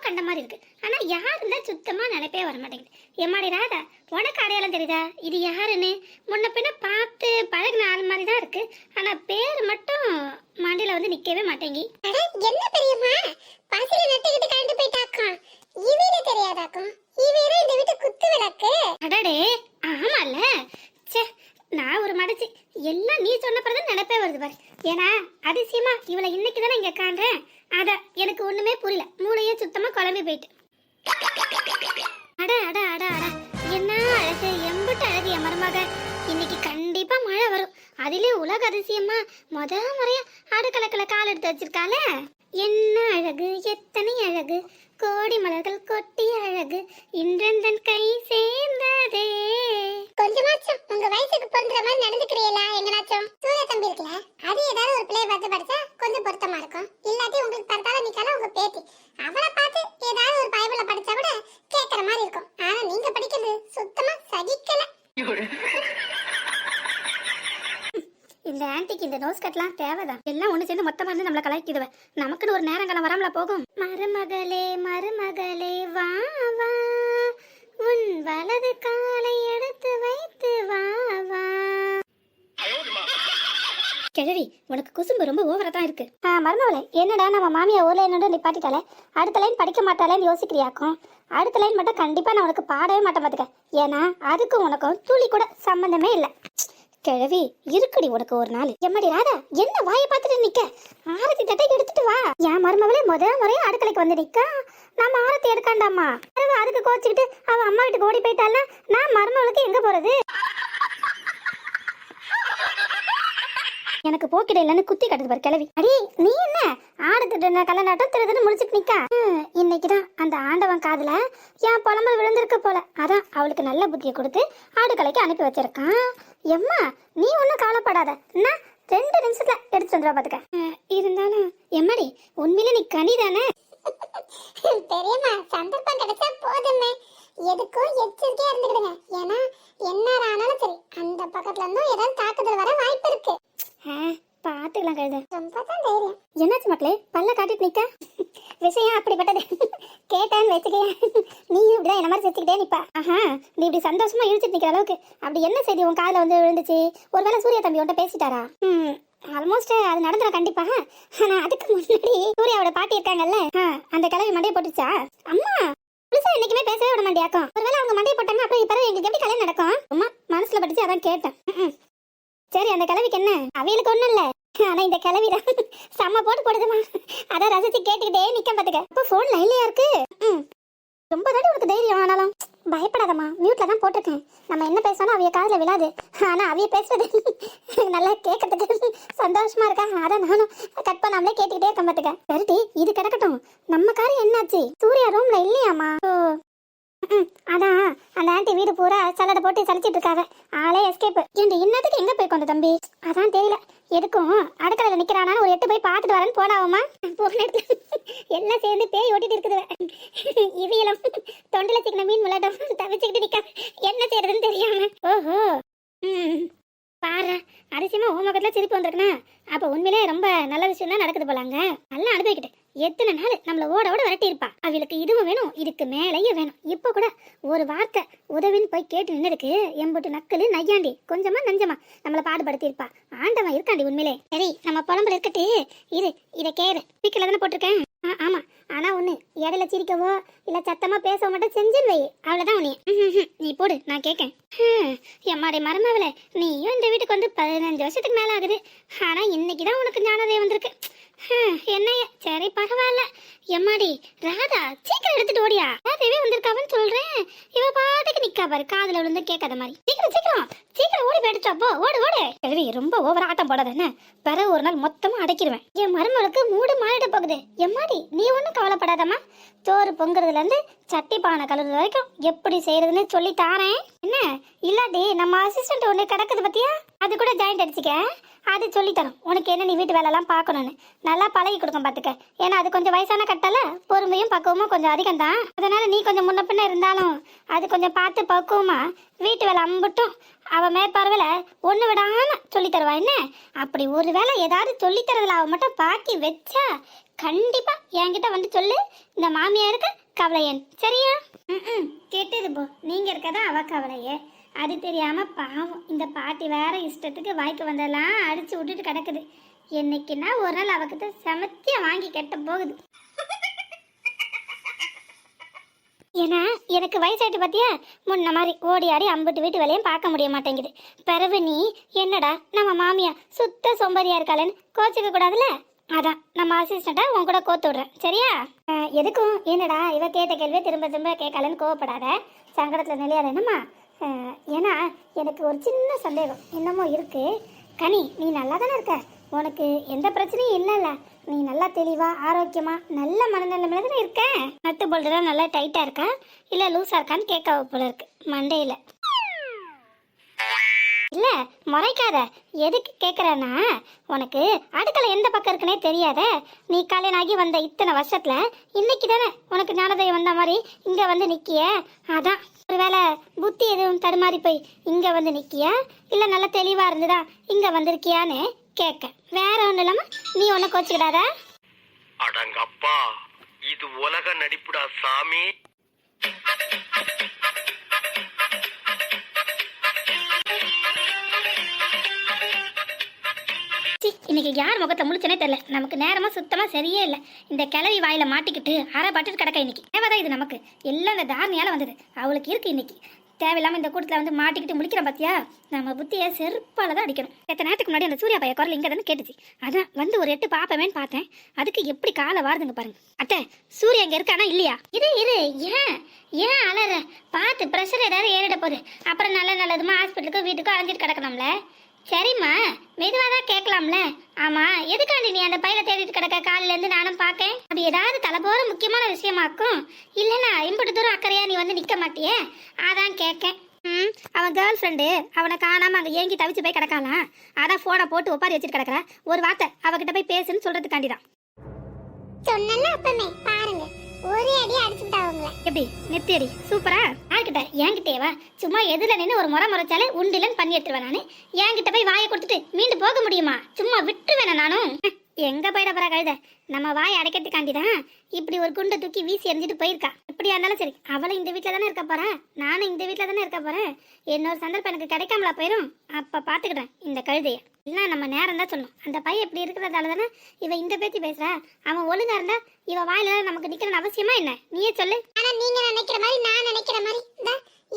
கண்ட மாதிரி இருக்கு. ஆனா யாருன்னா சுத்தமா நினைப்பே வர மாட்டேங்குது. எம்மாடி ராதா, உனக்கு அடையாளம் தெரியுதா இது யாருன்னு? முன்ன பின்ன பார்த்து பழகின ஆள் மாதிரி தான் இருக்கு. ஆனா பேர் மட்டும் மண்டையில வந்து நிக்கவே மாட்டேங்கி. என்ன பெரியம்மா பசில நட்டுக்கிட்டு கண்டு போயிட்டாக்கும். இவரே தெரியாதாக்கும். இவரே இந்த வீட்டு குத்து விளக்கு. அடடே, ஆமால. சே, நான் ஒரு மடச்சி எல்லாம் நீ சொன்ன பிறகு நினைப்பே வருது பாரு. ஏன்னா அதிசயமா இவளை இன்னைக்கு தானே இங்க காண்றேன். அதான் எனக்கு ஒண்ணுமே புரியல. மூளையே சுத்தமா குழம்பி போயிட்டு. அட அட அட அட, என்ன அழகு, எம்பிட்டு அழகு என் மருமக. இன்னைக்கு கண்டிப்பா மழை வரும். அதிலே உலக அதிசயமா முறையா அடுக்கலக்கல கால் எடுத்து வச்சிருக்கால. என்ன அழகு, எத்தனை அழகு, கோடி மலர்கள் கொட்டிய அழகு, இன்றெந்தன் கை சேர்ந்ததே. கொஞ்சமாச்சும் உங்க வயசுக்கு பொறுக்கிற மாதிரி நடந்துக்கிறீங்களா? எங்கனாச்சும் சூரிய தம்பி இருக்கல, அது ஏதாவது ஒரு பிள்ளைய பார்த்து படிச்சா கொஞ்சம் பொருத்தமா இருக்கும். இல்லாட்டி உங்களுக்கு பார்த்தாலும் நிக்கால உங்க பேத்தி, அவளை பார்த்து ஏதாவது ஒரு பைபிள படிச்சா கூட கேட்கற மாதிரி இருக்கும். ஆனா நீங்க படிக்கிறது சுத்தமா சகிக்கல. இந்த ஆன்டிக்கு இந்த நோஸ் கட்லாம் தேவைதான். எல்லாம் ஒண்ணு சேர்ந்து மொத்தமா இருந்து நம்மள கலாய்க்கிடுவேன். நமக்குன்னு ஒரு நேரங்காலம் வராமல போகும். மருமகளே மருமகளே வா வா, உன் வலது காலை எடுத்து வைத்து வா வா. கிழவி, உனக்கு குசும்பு ரொம்ப ஓவரா தான் இருக்கு. மருமகளே, என்னடா நம்ம மாமியா ஊர்ல என்னோட நிப்பாட்டிட்டாலே, அடுத்த லைன் படிக்க மாட்டாளேன்னு யோசிக்கிறியாக்கும். அடுத்த லைன் மட்டும் கண்டிப்பா நான் உனக்கு பாடவே மாட்டேன் பாத்துக்க. ஏன்னா அதுக்கும் உனக்கும் துளி கூட சம்பந்தமே இல்லை. கிழவி, இருக்குடி உனக்கு ஒரு நாள். எம்மடி ராதா, என்ன வாயை பார்த்துட்டு நிக்க? ஆரத்தி தட்டை எடுத்துட்டு வா. என் மருமகளே முறையா அடுக்கலைக்கு வந்து நிக்க. நம்ம ஆரத்தி எடுக்காண்டாமா? அதுக்கு கோச்சுக்கிட்டு அவ அம்மா வீட்டுக்கு ஓடி போயிட்டால, நான் மருமகளுக்கு எங்க போறது? எனக்கு போக்கிட இல்லைன்னு குத்தி கட்டுது பாரு கிழவி. அடி நீ என்ன ஆடுத்துட்டு கல்யாணம் திருதுன்னு முடிச்சுட்டு நிக்க? இன்னைக்குதான் அந்த ஆண்டவன் காதுல என் புலம்பல் விழுந்திருக்கு போல. அதான் அவளுக்கு நல்ல புத்தியை கொடுத்து ஆடுகளைக்கு அனுப்பி வச்சிருக்கான். எம்மா, நீ ஒன்னும் கவலைப்படாத, நான் 2 நிமிஷத்துல எடுத்து வந்துடுவா பாத்துக்க. இருந்தாலும் எம்மாடி, உண்மையில நீ கனிதானே? பெரியம்மா, சந்தர்ப்பம் கிடைச்சா போதுமே. எதுக்கும் எச்சரிக்கையா இருந்துக்கிடுங்க. ஏன்னா என்ன ஆனாலும் சரி, அந்த பக்கத்துல இருந்தும் ஏதாவது தாக்குதல் வர வாய்ப்பு இருக்கு. பாத்துக்கலாம் கழுத. ரொம்ப தான் தைரியம். என்னாச்சு மக்களே, பல்ல காட்டிட்டு நிக்க? விஷயம் அப்படிப்பட்டது. கேட்டேன்னு வச்சுக்க, நீயும் இப்படிதான் என்ன மாதிரி செச்சுக்கிட்டே நிப்பா. ஆஹா, நீ இப்படி சந்தோஷமா இழுச்சிட்டு நிக்கிற அளவுக்கு அப்படி என்ன செய்தி உன் காதுல வந்து விழுந்துச்சு? ஒருவேளை சூர்யா தம்பி உன்ட்ட பேசிட்டாரா? ஆல்மோஸ்ட் அது நடந்துடும் கண்டிப்பா. ஆனா அதுக்கு முன்னாடி சூர்யாவோட பாட்டி இருக்காங்கல்ல, அந்த கிளவி மண்டையை போட்டுச்சா? அம்மா புதுசா என்னைக்குமே பேசவே விட மாட்டியாக்கும். ஒருவேளை அவங்க மண்டையை போட்டாங்க, அப்புறம் இப்ப எங்களுக்கு எப்படி கல்யாணம் நடக்கும்? அம்மா மனசுல படிச்சு அதான் கேட்டேன். சரி, அந்த கிளவிக்கு என்ன? அவைகளுக்கு ஒண்ணும் இல்ல. ஆனா இந்த கிளவிதான் செம்ம போட்டு போடுதுமா. அதான் ரசிச்சு கேட்டுக்கிட்டே நிக்க பாத்துக்க. அப்ப போன் லைன்லயா இருக்கு. ரொம்ப தாண்டி உனக்கு தைரியம். ஆனாலும் பயப்படாதம்மா, மியூட்ல தான் போட்டிருக்கேன். நம்ம என்ன பேசணும் அவைய காதுல விழாது. ஆனா அவைய பேசுறது நல்லா கேட்கறதுக்கு சந்தோஷமா இருக்கா. அதான் நானும் கட் பண்ணாமலே கேட்டுக்கிட்டே இருக்க பாத்துக்க. சரிட்டி, இது கிடக்கட்டும். நம்ம காரியம் என்னாச்சு? சூர்யா ரூம்ல இல்லையாமா? அதான் அந்த ஆண்டி வீடு பூரா சலடை போட்டு சலிச்சிட்டு இருக்காங்க. ஆளே எஸ்கேப். இன்னத்துக்கு எங்க போய் கொண்டு தம்பி? அதான் தெரியல. எதுக்கும் அடுக்கலையில நிக்கிறானா ஒரு 8 போய் பார்த்துட்டு வரேன்னு போனாவுமா. போன இடத்துல எல்லாம் சேர்ந்து பேய் ஓட்டிட்டு இருக்குது. இவியலும் தொண்டில சிக்கின மீன் விளையாட்டம் தவிச்சுக்கிட்டு நிக்க என்ன செய்யறதுன்னு தெரியாம. ஓஹோ, பாரு அதிசயமா உன் முகத்துல சிரிப்பு வந்திருக்குன்னா அப்ப உண்மையிலே ரொம்ப நல்ல விஷயம் தான் நடக்குது போலாங்க. நல்லா அனுபவிக்கிட்டு எத்தனை நாள் நம்மள ஓட விரட்டி இருப்பா. அவளுக்கு இதுவும் வேணும், இதுக்கு மேலேயும் வேணும். இப்ப கூட ஒரு வார்த்தை உதவின்னு போய் கேட்டு நின்னுருக்கு. எம்பட்டு நக்கலு நையாண்டி கொஞ்சமா நஞ்சமா நம்மள பாடுபடுத்தி இருப்பா. ஆண்டவன் இருக்காண்டி உண்மையிலே. சரி, நம்ம புலம்புல இருக்கட்டு இரு. இதை கேரு, பீக்கில தானே போட்டிருக்கேன். ஆமா, ஆனா ஒண்ணு, இடையில சிரிக்கவோ இல்ல சத்தமா பேசவோ மட்டும் செஞ்சுன்னு வை. அவ்வளவுதான் உன்னைய. நீ போடு, நான் கேட்கேன். எம்மாடி மருமகளே, நீயும் இந்த வீட்டுக்கு வந்து 15 வருஷத்துக்கு மேல ஆகுது. ஆனா இன்னைக்குதான் உனக்கு ஞானதே வந்திருக்கு. என்னைய சரி பரவாயில்ல. எம்மாடி ராதா, சீக்கிரம் எடுத்துட்டு ஓடியா. ராதாவே வந்திருக்காவன்னு சொல்றேன். இவ பாட்டுக்கு நிக்கா பாரு, காதுல விழுந்து கேட்காத மாதிரி. சீக்கிரம் ஓடி போயிடுச்சா? போ, ஓடு ஓடு. கிழவி, ரொம்ப ஓவரா ஆட்டம் போடாத என்ன? பிற ஒரு நாள் மொத்தமா அடைக்கிடுவேன். என் மருமகளுக்கு மூடு மாறிட போகுது. எம்மாடி, நீ ஒன்னும் கவலைப்படாதம்மா. சோறு பொங்குறதுல இருந்து சட்டி பானை கழுவுறது வரைக்கும் எப்படி செய்யறதுன்னு சொல்லி தாரேன். என்ன இல்லாட்டி நம்ம அசிஸ்டன்ட் ஒண்ணு கிடக்குது பத்தியா, அது கூட ஜாயிண்ட் அடிச்சுக்க. அது சொல்லி தரும் உனக்கு என்ன நீ வீட்டு வேலை எல்லாம் பார்க்கணும்னு. நல்லா பழகி கொடுக்கும் பாத்துக்க. ஏன்னா அது கொஞ்சம் வயசான கட்டல, பொறுமையும் பக்குவமும் கொஞ்சம் அதிகம் தான். அதனால நீ கொஞ்சம் முன்ன பின்ன இருந்தாலும் அது கொஞ்சம் பார்த்து பக்குவமா வீட்டு வேலை அம்பட்டும் அவ மேற்பார்வையில ஒண்ணு விடாம சொல்லி தருவா. என்ன அப்படி ஒரு வேலை ஏதாவது சொல்லி தரதுல அவ மட்டும் பாக்கி வச்சா கண்டிப்பா என்கிட்ட வந்து சொல்லு. இந்த மாமியாருக்கு கவலையன், சரியா? கேட்டது போ. நீங்க இருக்கதா அவ கவலையே. அது தெரியாம பாவம் இந்த பாட்டி வேற இஷ்டத்துக்கு வாய்க்கு வந்தெல்லாம் அடிச்சு விட்டுட்டு கிடக்குது. என்னைக்குன்னா ஒரு நாள் அவகிட்ட சமத்திய வாங்கி கெட்ட போகுது. ஏன்னா எனக்கு வயசாயிட்டு பார்த்தியா, முன்ன மாதிரி ஓடி ஆடி அம்பிட்டு வீட்டு வேலையும் பார்க்க முடிய மாட்டேங்குது. பிறகு நீ என்னடா நம்ம மாமியா சுத்த சோம்பேறியா இருக்காளேன்னு கோச்சிக்க கூடாதுல்ல. அதான் நம்ம அசிஸ்டண்ட்டை உன் கூட கோத்து விடுறேன், சரியா? எதுக்கும் என்னடா இவ கேட்ட கேள்வியை திரும்ப திரும்ப கேட்கலன்னு கோவப்படாத, சங்கடத்தில் நிலையாத என்னம்மா. ஏன்னா எனக்கு ஒரு சின்ன சந்தேகம் இன்னமும் இருக்கு. கனி, நீ நல்லா தானே இருக்க, உனக்கு எந்த பிரச்சனையும் இல்லைல்ல? நீ நல்லா தெளிவா ஆரோக்கியமா நல்ல மனநிலைமையில தானே இருக்க? நட்டு போல்டுதான் நல்லா டைட்டா இருக்கா இல்ல லூஸா இருக்கான்னு கேட்க போல இருக்கு மண்டையில. இல்ல முறைக்காத. எதுக்கு கேக்குறேன்னா, உனக்கு அடுக்கலை எந்த பக்கம் இருக்குன்னே தெரியாத. நீ கல்யாணம் ஆகி வந்த இத்தனை வருஷத்துல இன்னைக்கு தானே உனக்கு ஞானோதயம் வந்த மாதிரி இங்க வந்து நிக்கிய. அதான் ஒருவேளை புத்தி எதுவும் தடுமாறி போய் இங்க வந்து நிக்கியா இல்ல நல்லா தெளிவா இருந்துதா இங்க வந்திருக்கியான்னு கேட்க. வேற ஒண்ணு இல்லாம நீ ஒன்ன கோச்சுக்கிடாத. அடங்கப்பா, இது உலக நடிப்புடா சாமி. இன்னைக்கு யார் முகத்தை முழிச்சனே தெரியல. நமக்கு நேரமா சுத்தமா சரியே இல்லை. இந்த கிளவி வாயில மாட்டிக்கிட்டு அரை பட்டு கிடக்க. இன்னைக்கு தேவைதான் இது நமக்கு. எல்லாம் இந்த தாரணியால வந்தது. அவளுக்கு இருக்கு இன்னைக்கு. தேவையில்லாம இந்த கூட்டத்தில் வந்து மாட்டிக்கிட்டு முடிக்கிறோம் பாத்தியா. நம்ம புத்தியை செருப்பால தான் அடிக்கணும். எத்தனை நேரத்துக்கு முன்னாடி அந்த சூர்யா பைய குரல் இங்கே தானே கேட்டுச்சு. அதான் வந்து ஒரு 8 பாப்பமேன்னு பார்த்தேன். அதுக்கு எப்படி காலை வாருதுங்க பாருங்க. அத்தை, சூர்யா இங்க இருக்கானா இல்லையா? இரு ஏன் அலற? பார்த்து ப்ரெஷர் ஏதாவது ஏறிட போகுது. அப்புறம் நல்லதுமா ஹாஸ்பிட்டலுக்கு வீட்டுக்கும் அலைஞ்சிட்டு கிடக்கணும்ல. சரிம்மா, மெதுவாக தான் கேட்கலாம்ல. ஆமா, எதுக்காண்டி நீ அந்த பையில தேடிட்டு கிடக்க? காலையிலேருந்து நானும் பார்க்கேன். அப்படி ஏதாவது தலை போற முக்கியமான விஷயமாக்கும். இல்லைன்னா இம்புட்டு தூரம் அக்கறையா நீ வந்து நிற்க மாட்டியே, அதான் கேட்கேன். அவன் கேர்ள் ஃப்ரெண்டு அவனை காணாம அங்கே ஏங்கி தவிச்சு போய் கிடக்கலாம். அதான் ஃபோனை போட்டு ஒப்பாரி வச்சுட்டு கிடக்குற. ஒரு வார்த்தை அவகிட்ட போய் பேசுன்னு சொல்றதுக்காண்டிதான் சொன்னல. அப்பமே பாருங்க, ஒரே அடி அடிச்சுட்டா அவங்கள. எப்படி நெத்தி அடி சூப்பரா? யார்கிட்ட? என்கிட்டேவா? சும்மா எதிரில் நின்று ஒரு முறைச்சாலே உண்டிலன்னு பண்ணி எடுத்துருவேன் நானு. என்கிட்ட போய் வாயை கொடுத்துட்டு மீண்டு போக முடியுமா? சும்மா விட்டுருவேன் நானும். எங்க போயிட போறா கழுத? நம்ம வாயை அடைக்கிறதுக்காண்டிதான் இப்படி ஒரு குண்டை தூக்கி வீசி எறிஞ்சிட்டு போயிருக்கா. எப்படியா இருந்தாலும் சரி, அவளும் இந்த வீட்டில் தானே இருக்க போறேன், நானும் இந்த வீட்டில் தானே இருக்க போறேன். இன்னொரு சந்தர்ப்பம் எனக்கு கிடைக்காமலா போயிடும். அப்ப பாத்துக்கிட்டேன் இந்த கழுதைய. இல்லை நம்ம நேரம் தான் சொல்லணும். அந்த பையன் இப்படி இருக்கிறதால தானே இவ இந்த பேச்சு பேசுறா. அவன் ஒழுங்கா இருந்தா இவ வாயில நமக்கு நிக்கணும்னு அவசியமா என்ன? நீயே சொல்லு. ஆனா நீங்க நினைக்கிற மாதிரி, நான் நினைக்கிற மாதிரி, இந்த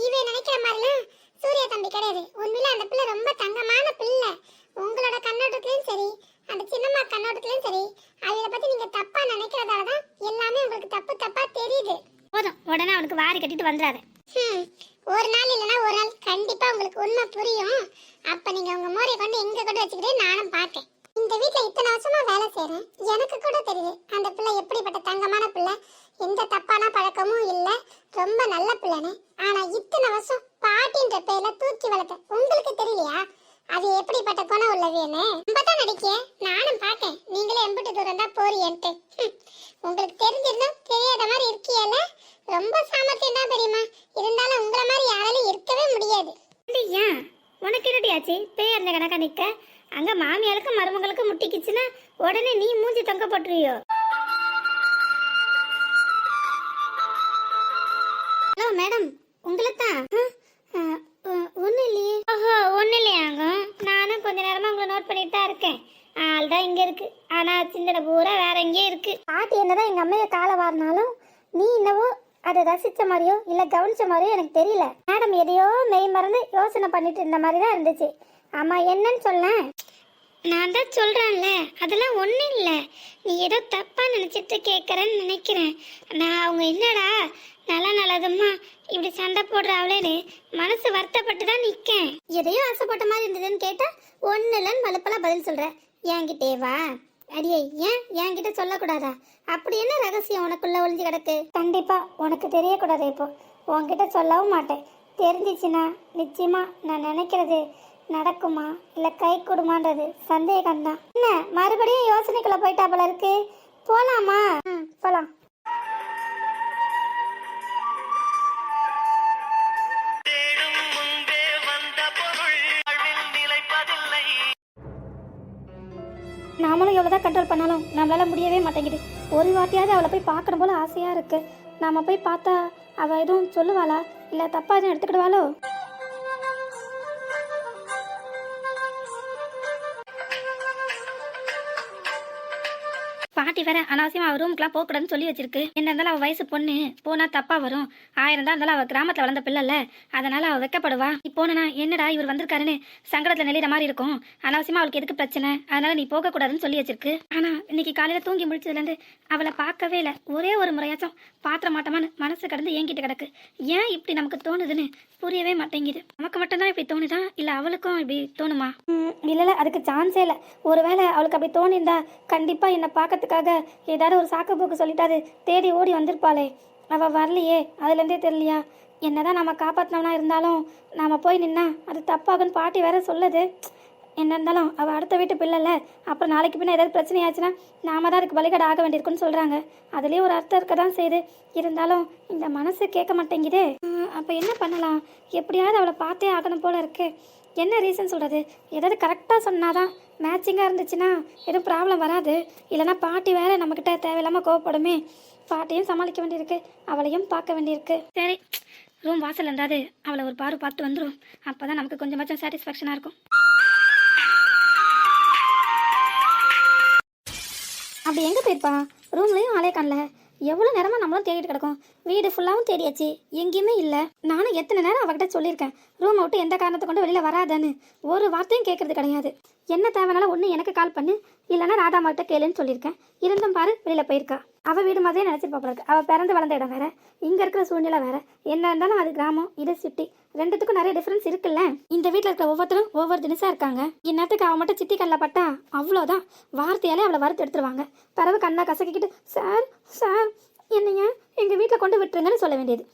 இவ நினைக்கிற மாதிரிலாம் சூர்யா தம்பி கிடையாது. உண்மையில அந்த பிள்ளை ரொம்ப தங்கமான பிள்ளை. உங்களோட கண்ணோட்டத்திலயும் சரி, அந்த சின்னம்மா கண்ணோட்டத்திலயும் சரி, அவளை பத்தி நீங்க தப்பா நினைக்கிறதால தான் எல்லாமே உங்களுக்கு தப்பா தெரியுது. போதும், உடனே அவனுக்கு வாரி கட்டிட்டு வந்துடாத. ஒரு நாள் இல்லைன்னா ஒரு நாள் கண்டிப்பா உங்களுக்கு உண்மை புரியும். அப்ப நீங்க உங்க மோரையை கொண்டு எங்க கொண்டு வச்சுக்கிட்டே நானும் பார்க்கேன். இந்த வீட்டுல இத்தனை வருஷமா வேலை செய்யறேன், எனக்கு கூட தெரியுது அந்த பிள்ளை எப்படிப்பட்ட தங்கமான பிள்ளை, எந்த தப்பான பழக்கமும் இல்ல, ரொம்ப நல்ல பிள்ளைன்னு. ஆனா இத்தனை வருஷம் பாட்டின்ற பேர்ல தூக்கி வளர்த்த உங்களுக்கு தெரியலையா அது எப்படிப்பட்ட குணம் உள்ளதுன்னு? ரொம்பதான் நடிக்க நானும் பார்த்தேன். நீங்களே எம்பிட்டு தூரம் தான் போறியன்ட்டு. உங்களுக்கு தெரிஞ்சிருந்தும் தெரியாத மாதிரி இருக்கியல்ல. ரொம்ப சாமர்த்தியம் தான் தெரியுமா. இருந்தாலும் உங்களை மாதிரி யாராலையும் இருக்கவே முடியாது. ஏன் உனக்கு இருட்டியாச்சு பேய் அந்த கணக்கா நிக்க? அங்க மாமியாருக்கும் மருமகளுக்கும் முட்டிக்குச்சுன்னா உடனே நீ மூஞ்சி தொங்க போட்டுருவியோ? ஹலோ மேடம், உங்களை தான். ஒன்றும் இல்லையே. ஓஹோ, ஒன்றும் இல்லையாங்க. நானும் கொஞ்ச நேரமாக உங்களை நோட் பண்ணிட்டு தான் இருக்கேன். ஆள் தான் இங்கே இருக்கு, ஆனால் சிந்தனை பூரா வேற எங்கேயும் இருக்கு. பாட்டி என்னதான் எங்கள் அம்மையை காலை வாரினாலும் நீ என்னவோ அதை ரசித்த மாதிரியோ இல்லை கவனிச்ச மாதிரியோ எனக்கு தெரியல. மேடம் எதையோ மெய் மறந்து யோசனை பண்ணிட்டு இருந்த மாதிரி தான் இருந்துச்சு. ஆமாம், என்னன்னு சொல்ல? நான் தான் சொல்கிறேன்ல, அதெல்லாம் ஒன்றும் இல்லை. நீ ஏதோ தப்பாக நினச்சிட்டு கேட்குறேன்னு நினைக்கிறேன். நான் அவங்க என்னடா நல்லதும்மா இப்படி சண்டை போடுறாவளேன்னு மனசு வருத்தப்பட்டு தான் நிற்கேன். எதையோ ஆசைப்பட்ட மாதிரி இருந்ததுன்னு கேட்டால் ஒன்றும் இல்லைன்னு மலுப்பெல்லாம் பதில் சொல்கிறேன். என்கிட்டே வா. அடியே, ஏன் என்கிட்ட சொல்லக்கூடாதா? அப்படி என்ன ரகசியம் உனக்குள்ள ஒளிஞ்சு கிடக்கு? கண்டிப்பா உனக்கு தெரியக்கூடாது. இப்போ உன்கிட்ட சொல்லவும் மாட்டேன். தெரிஞ்சிச்சுன்னா நிச்சயமா நான் நினைக்கிறது நடக்குமா இல்ல கை கொடுமான்றது சந்தேகம்தான். என்ன மறுபடியும் யோசனைக்குள்ள போயிட்டா போல இருக்கு. போலாமா? போலாம். நாமளும் எவ்வளவுதான் என்னதான் கண்ட்ரோல் பண்ணாலும் நம்மளால முடியவே மாட்டேங்குது. ஒரு வாட்டியாவது அவளை போய் பார்க்கணும் போல ஆசையா இருக்கு. நாம போய் பார்த்தா அவ எதுவும் சொல்லுவாளா, இல்ல தப்பா எதுவும் எடுத்துக்கிடுவாளோ? பாட்டி வேற அனாவசியமா அவ ரூமுக்குலாம் போகக்கூடாதுன்னு சொல்லி வச்சிருக்கு. என்ன இருந்தாலும் அவ வயசு பொண்ணு, போனா தப்பா வரும். 1000 தான் இருந்தாலும் அவ கிராமத்துல வளர்ந்த பிள்ளைல, அதனால அவ வெக்கப்படுவா. இப்போனா என்னடா இவர் வந்திருக்காருன்னு சங்கடத்துல நெளிற மாதிரி இருக்கும். அனாவசியமா அவளுக்கு எதுக்கு பிரச்சனை, அதனால நீ போக கூடாதுன்னு சொல்லி வச்சிருக்கு. ஆனா இன்னைக்கு காலையில தூங்கி முடிச்சதுல இருந்து அவளை பார்க்கவே இல்லை. ஒரே ஒரு முறையாச்சும் பாத்திர மாட்டோமான்னு மனசு கடந்து ஏங்கிட்டு கிடக்கு. ஏன் இப்படி நமக்கு தோணுதுன்னு புரியவே மாட்டேங்குது. நமக்கு மட்டும்தான் இப்படி தோணுதா, இல்ல அவளுக்கும் இப்படி தோணுமா? இல்ல, அதுக்கு சான்ஸே இல்லை. ஒருவேளை அவளுக்கு அப்படி தோணிருந்தா கண்டிப்பா என்னை பார்க்கறதுக்காக ஏதாவது ஒரு சாக்கு போக்கு சொல்லிட்டாரு தேடி ஓடி வந்திருப்பாளே. அவ வரலையே, அதுலேருந்தே தெரியலையா? என்னதான் நம்ம காப்பாற்றினவனா இருந்தாலும் நாம போய் நின்னா அது தப்பாகுன்னு பாட்டி வேற சொல்லுது. என்ன இருந்தாலும் அவள் அடுத்த வீட்டு பிள்ளைல, அப்புறம் நாளைக்கு பின்ன ஏதாவது பிரச்சனை ஆச்சுன்னா நாம தான் அதுக்கு பலிகடை ஆக வேண்டியிருக்குன்னு சொல்கிறாங்க. அதுலேயே ஒரு அர்த்தம் இருக்க தான் செய்யுது. இருந்தாலும் இந்த மனசு கேட்க மாட்டேங்குதே. அப்போ என்ன பண்ணலாம்? எப்படியாவது அவளை பார்த்தே ஆகணும் போல இருக்கு. என்ன ரீசன் சொல்கிறது? ஏதாவது கரெக்டாக சொன்னாதான் மேட்சிங்காக இருந்துச்சுன்னா எதுவும் ப்ராப்ளம் வராது. இல்லைனா பாட்டி வேற நம்மக்கிட்ட தேவையில்லாமல் கோவப்படுமே. பாட்டியும் சமாளிக்க வேண்டியிருக்கு, அவளையும் பார்க்க வேண்டியிருக்கு. சரி, ரூம் வாசல் இருந்தாது அவளை ஒரு பாரு பார்த்து வந்துடும். அப்போ தான் நமக்கு கொஞ்சமாச்சும் சாட்டிஸ்ஃபேக்ஷனாக இருக்கும். அப்படி எங்கே போயிருப்பா? ரூம்லேயும் ஆளே காணல. எவ்வளோ நேரமாக நம்மளும் தேடிட்டு கிடக்கும். வீடு ஃபுல்லாகவும் தேடியாச்சு, எங்கேயுமே இல்லை. நானும் எத்தனை நேரம் அவகிட்ட சொல்லியிருக்கேன் ரூமை விட்டு எந்த காரணத்தை கொண்டு வெளியில் வராதான்னு. ஒரு வார்த்தையும் கேட்கறது கிடையாது. என்ன தேவைனாலும் ஒன்று எனக்கு கால் பண்ணு, இல்லைன்னா ராதாமாகிட்ட கேளுன்னு சொல்லியிருக்கேன். இருந்தும் பாரு வெளியில் போயிருக்கா. அவள் வீடு மாதிரியே நினச்சிட்டு போல. அவள் பிறந்து வளர்ந்த இடம் வேற, இங்கே இருக்கிற சூழ்நிலை வேற. என்ன இருந்தாலும் அது கிராமம், இது சிட்டி, ரெண்டுத்துக்கும் நிறைய டிஃப்ரென்ஸ் இருக்குல்ல. இந்த வீட்டில் இருக்கிற ஒவ்வொருத்தரும் ஒவ்வொரு தினசா இருக்காங்க. இந்நேரத்துக்கு அவன் மட்டும் சித்தி கல்ல பட்டா அவ்வளோதான், வார்த்தையாலே அவளை வறுத்து எடுத்துருவாங்க. பிறகு கண்ணை கசக்கிக்கிட்டு சார் சார் என்னைய எங்கள் வீட்டில் கொண்டு விட்டுருங்கன்னு சொல்ல வேண்டியது.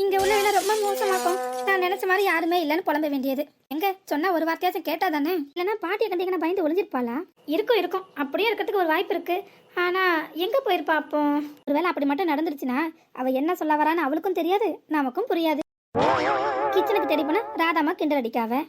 இங்கே உள்ள வேலை ரொம்ப மோசமாக்கும். நான் நினச்ச மாதிரி யாருமே இல்லைன்னு புலம்ப வேண்டியது. எங்க சொன்னா ஒரு வார்த்தையாச்சும் கேட்டா தானே? இல்லைன்னா பாட்டியை கண்டிங்கன்னா பயந்து ஒளிஞ்சிருப்பாளா? இருக்கும், அப்படியே இருக்கிறதுக்கு ஒரு வாய்ப்பு இருக்கு. ஆனா எங்க போயிருப்பா அப்போ? ஒருவேளை அப்படி மட்டும் நடந்துருச்சுன்னா அவ என்ன சொல்ல வரான்னு அவளுக்கும் தெரியாது, நமக்கும் புரியாது. கிச்சனுக்கு தேடி போனா ராதாமா கிண்டல் அடிக்காவ.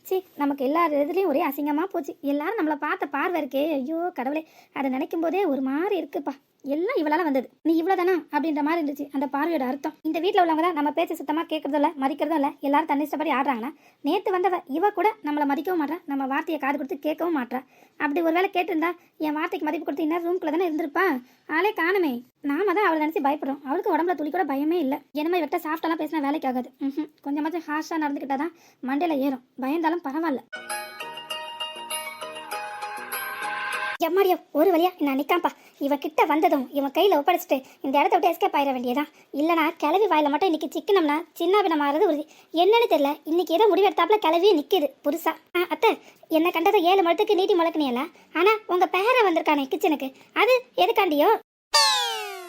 சி, நமக்கு எல்லா இதுலேயும் ஒரே அசிங்கமாக போச்சு. எல்லாரும் நம்மளை பார்த்த பார்வை இருக்கே, ஐயோ கடவுளே, அதை நினைக்கும் போதே ஒரு மாதிரி இருக்குப்பா. எல்லாம் இவளால வந்தது, நீ இவ்வளோதானா அப்படின்ற மாதிரி இருந்துச்சு அந்த பார்வையோட அர்த்தம். இந்த வீட்டில் உள்ளவங்க தான் நம்ம பேச்சு சுத்தமாக கேட்கறதும் இல்லை, மதிக்கிறதும் இல்லை. எல்லாரும் தன்னிஷ்டப்படி ஆடுறாங்கன்னா, நேற்று வந்தவ இவ கூட நம்மளை மதிக்கவும் மாட்டா, நம்ம வார்த்தையை காது கொடுத்து கேட்கவும் மாட்டா. அப்படி ஒரு வேளை கேட்டிருந்தா என் வார்த்தைக்கு மதிப்பு கொடுத்து இன்னும் ரூம்குள்ளே தானே இருந்திருப்பா. ஆளே காணுமே. நாம தான் அவளை நினச்சி பயப்படுறோம். அவளுக்கு உடம்புல துளி கூட பயமே இல்லை. என்னமே இவட்ட சாஃப்டெல்லாம் பேசினா வேலைக்கு ஆகாது. கொஞ்சமாச்சும் ஹார்ஷாக நடந்துக்கிட்டாதான் மண்டையில் ஏறும். பயந்தாலும் பரவாயில்ல. எம்மாடியோ, ஒரு வழியா நான் நிற்காம்பா. இவகிட்ட வந்ததும் இவன் கையில் ஒப்படைச்சிட்டு இந்த இடத்த விட்டு எஸ்கேப் ஆயிட வேண்டியதான். இல்லைனா கிளவி வாயில மட்டும் இன்னைக்கு சிக்கனம்னா சின்ன பின்ன மாறது உறுதி. என்னன்னு தெரியல, இன்னைக்கு ஏதோ முடிவெடுத்தாப்புல கிளவியே நிற்கிது புதுசா. அத்தை, என்ன கண்டதை 7 மடத்துக்கு நீட்டி முழக்கினியல. ஆனா உங்க பேரை வந்திருக்கானே கிச்சனுக்கு, அது எதுக்காண்டியோ?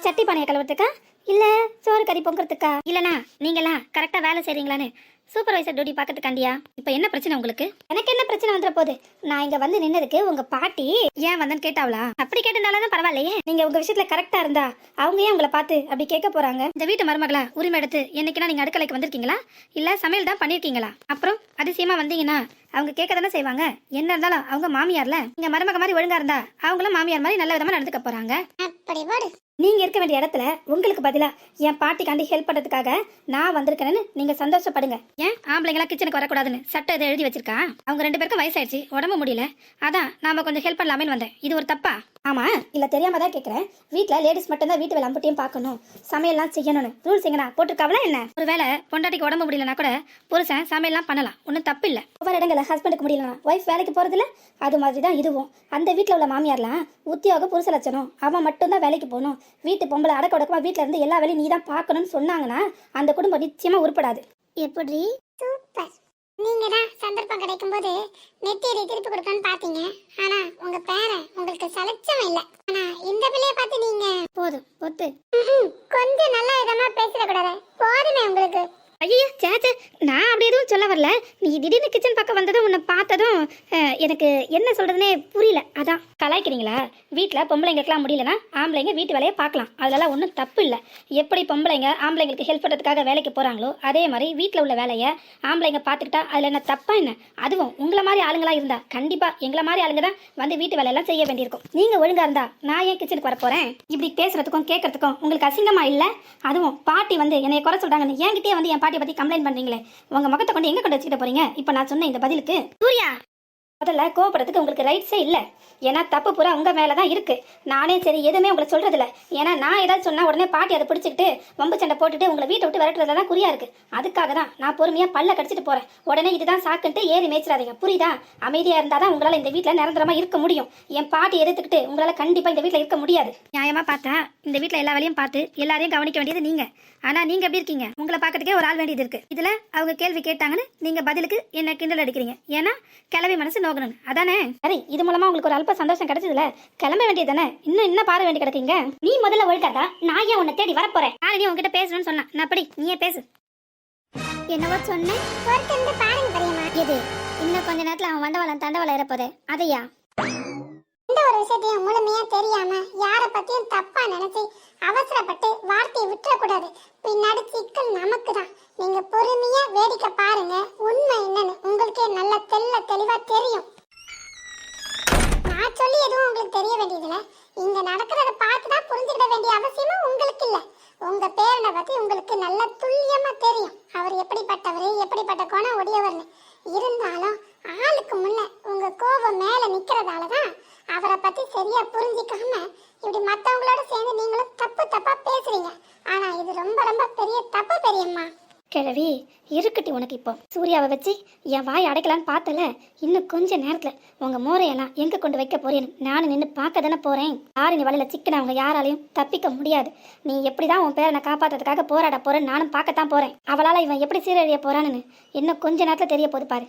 சட்டி பானையை கழுவுறதுக்கா, இல்ல சோறு கறி பொங்குறதுக்கா, இல்லனா நீங்களா கரெக்டா வேலை செய்றீங்களான்னு சூப்பர்வைசர் டியூட்டி பார்க்கறதுக்காண்டியா? இப்போ என்ன பிரச்சனை உங்களுக்கு? எனக்கு என்ன பிரச்சனை வந்துற போது? நான் இங்க வந்து நின்னதுக்கு உங்க பாட்டி ஏன் வந்தேன்னு கேட்டாவளா? அப்படி கேட்டனாலதான் பரவாயில்லையே. நீங்க உங்க விஷயத்துல கரெக்டா இருந்தா அவங்க ஏன் உங்களை பார்த்து அப்படி கேட்க போறாங்க? இந்த வீட்டு மருமகளா உரிமை எடுத்து என்னைக்குன்னா நீங்க அடுக்கலைக்கு வந்திருக்கீங்களா, இல்ல சமையல் தான் பண்ணிருக்கீங்களா? அப்புறம் அதிசயமா வந்தீங்கன்னா அவங்க கேட்க தானே செய்வாங்க. என்ன இருந்தாலும் அவங்க மாமியார்ல. நீங்க மருமக மாதிரி ஒழுங்கா இருந்தா அவங்களும் மாமியார் மாதிரி நல்ல விதமா நடந்துக்க போறாங்க. அப்படி போடு. நீங்க இருக்க வேண்டிய இடத்துல உங்களுக்கு பதிலா என் பாட்டிக்காண்டி ஹெல்ப் பண்றதுக்காக நான் வந்திருக்கேன்னு நீங்க சந்தோஷப்படுங்க. ஏன் ஆம்பளைங்களா கிச்சனுக்கு வரக்கூடாதுன்னு சட்டம் எதை எழுதி வச்சிருக்கா? அவங்க 2 பேருக்கும் வயசாயிடுச்சு, உடம்பு முடியல, அதான் நாம கொஞ்சம் ஹெல்ப் பண்ணலாமேன்னு வந்தேன். இது ஒரு தப்பா? ஆமா, இல்ல தெரியாம தான் கேட்கறேன். வீட்டுல லேடிஸ் மட்டும் தான் வீட்டு வேலை அம்பட்டியும் பார்க்கணும், சமையல்லாம் செய்யணும்னு ரூல்ஸ் எங்கனா போட்டிருக்காவளா என்ன? ஒருவேளை பொண்டாட்டிக்கு உடம்பு முடியலனா கூட புருஷன் சமையல்லாம் பண்ணலாம், ஒன்றும் தப்பு இல்லை. ஒவ்வொரு இடங்கள்ல ஹஸ்பண்டுக்கு முடியலனா ஒய்ஃப் வேலைக்கு போறதுல அது மாதிரி தான் இதுவும். அந்த வீட்டுல உள்ள மாமியார்லாம் உத்தியோகம் புருஷ லட்சணம், அவன் மட்டும் தான் வேலைக்கு போகணும், வீட்டு பொம்பளை அடக்க உடக்கமா வீட்டுல இருந்து எல்லா வேலையும் நீ தான் பார்க்கணும்னு சொன்னாங்கன்னா அந்த குடும்பம் நிச்சயமா உருப்படாது. எப்படி? சூப்பர். நீங்க தான் சந்தர்ப்பம் கிடைக்கும் போது நெத்தியடி திருப்பி கொடுக்கணும்னு பாத்தீங்க. ஆனா உங்க பேரை உங்களுக்கு சலச்சம் இல்ல. ஆனா இந்த பிள்ளைய பார்த்து நீங்க போதும் பொத்து. கொஞ்சம் நல்ல விதமா பேசிடக்கூடாது. போதுமே உங்களுக்கு. ஐயோ சேச்சே, நான் அப்படி எதுவும் சொல்ல வரல. நீ திடீர்னு கிச்சன் பக்கம் வந்ததும் உன்னை பார்த்ததும் எனக்கு என்ன சொல்றதுனே புரியல, அதான். கலாய்க்கிறீங்களா? வீட்டில் பொம்பளைங்களுக்குலாம் முடியலன்னா ஆம்பளைங்க வீட்டு வேலையை பார்க்கலாம், அதெல்லாம் ஒன்றும் தப்பு இல்லை. எப்படி பொம்பளைங்க ஆம்பளைங்களுக்கு ஹெல்ப் பண்ணுறதுக்காக வேலைக்கு போகிறாங்களோ அதே மாதிரி வீட்டில் உள்ள வேலையை ஆம்பளைங்க பார்த்துக்கிட்டா அதில் என்ன தப்பா என்ன? அதுவும் உங்களை மாதிரி ஆளுங்களா இருந்தா கண்டிப்பாக எங்களை மாதிரி ஆளுங்க தான் வந்து வீட்டு வேலையெல்லாம் செய்ய வேண்டியிருக்கும். நீங்கள் ஒழுங்கா இருந்தா நான் ஏன் கிச்சனுக்கு வர போகிறேன்? இப்படி பேசுறதுக்கும் கேட்கறதுக்கும் உங்களுக்கு அசிங்கமா இல்லை? அதுவும் பாட்டி வந்து என்னை குறை சொல்றாங்கன்னு என்கிட்டயே வந்து என் பாட்டியை பற்றி கம்ப்ளைண்ட் பண்ணுறீங்களே, உங்கள் முகத்தை கொண்டு எங்கே கொண்டு வச்சுக்கிட்டு போறீங்க? இப்போ நான் சொன்ன இந்த பதிலுக்கு சூர்யா முதல்ல கோவப்படுறதுக்கு உங்களுக்கு ரைட்ஸே இல்லை. ஏன்னா தப்பு பூரா உங்கள் மேலே தான் இருக்குது. நானே சரி எதுவுமே உங்களை சொல்கிறதில்ல. ஏன்னா நான் ஏதாவது சொன்னால் உடனே பாட்டி அதை பிடிச்சிக்கிட்டு வம்பு சண்டை போட்டுட்டு உங்களை வீட்டை விட்டு விரட்டுறதுல தான் குறியா இருக்குது. அதுக்காக தான் நான் பொறுமையாக பல்ல கடிச்சிட்டு போகிறேன். உடனே இதுதான் சாக்குன்ட்டு ஏறி மேய்ச்சிடாதீங்க, புரியுதா? அமைதியாக இருந்தால் தான் உங்களால் இந்த வீட்டில் நிரந்தரமாக இருக்க முடியும். என் பாட்டி எதிர்த்துக்கிட்டு உங்களால் கண்டிப்பாக இந்த வீட்டில் இருக்க முடியாது. நியாயமாக பார்த்தா இந்த வீட்டில் எல்லா வேலையும் பார்த்து எல்லாரையும் கவனிக்க வேண்டியது நீங்கள். ஆனால் நீங்கள் எப்படி இருக்கீங்க? உங்களை பார்க்கறதுக்கே ஒரு ஆள் வேண்டியது இருக்குது. இதில் அவங்க கேள்வி கேட்டாங்கன்னு நீங்கள் பதிலுக்கு என்ன கிண்டல் அடிக்கிறீங்க. ஏன்னா கிளம்பி மனசு நோக்கணும், அதானே? சரி, இது மூலமா உங்களுக்கு ஒரு அல்ப சந்தோஷம் கிடைச்சதுல கிளம்ப வேண்டியது தானே. இன்னும் பாரு வேண்டி கிடக்கீங்க. நீ முதல்ல ஒழுக்காதா, நான் ஏன் உன்னை தேடி வரப்போறேன்? யாரு நீ உங்ககிட்ட பேசணும்னு சொன்னா? நான் அப்படி நீயே பேசு. என்னவோ சொன்னேன், பொறுத்திருந்து பாருங்க பெரியம்மா. எது? இன்னும் கொஞ்ச நேரத்துல அவன் வண்டவாளம் தண்டவாளம் இருப்பதே அதையா? இந்த ஒரு விஷயத்தையும் முழுமையா தெரியாம யார பத்தியும் தப்பா நினைச்சு அவசரப்பட்டு வார்த்தையை விட்டுறக்கூடாது. பின்னாடி சிக்கல் நமக்கு தான். நீங்க பொறுமையா வேடிக்கை பாருங்க, உண்மை என்னன்னு உங்களுக்கே நல்ல தெளிவா தெரியும். நான் சொல்லி எதுவும் உங்களுக்கு தெரிய வேண்டியதில்லை. இங்க நடக்கிறத பார்த்து தான் புரிஞ்சுக்கிட வேண்டிய அவசியமும் உங்களுக்கு இல்லை. உங்க பேரனை பத்தி உங்களுக்கு நல்ல துல்லியமா தெரியும். அவர் எப்படிப்பட்டவரு, எப்படிப்பட்ட குணம் உடையவர்னு. இருந்தாலும் ஆளுக்கு முன்ன உங்க கோபம் மேல நிக்கிறதாலதான் அவரை பத்தி சரியா புரிஞ்சிக்காம இப்படி மத்தவங்களோட சேர்ந்து நீங்களும் தப்பா பேசுறீங்க. ஆனா இது ரொம்ப ரொம்ப பெரிய தப்பு பெரியம்மா. கிழவி இருக்கட்டி உனக்கு. இப்போ சூர்யாவை வச்சு என் வாய் அடைக்கலான்னு பார்த்தல, இன்னும் கொஞ்ச நேரத்தில் உங்கள் மோரையெல்லாம் எங்கே கொண்டு வைக்க போறேன்னு நானும் நின்று பார்க்க தானே போகிறேன். யாரு நீ வலையில் சிக்கன அவங்க யாராலையும் தப்பிக்க முடியாது. நீ எப்படி தான் உன் பேரனை காப்பாற்றுறதுக்காக போராட போகிறேன்னு நானும் பார்க்கத்தான் போகிறேன். அவளால் இவன் எப்படி சீரழிய போகிறான்னு இன்னும் கொஞ்ச நேரத்தில் தெரிய போது பாரு.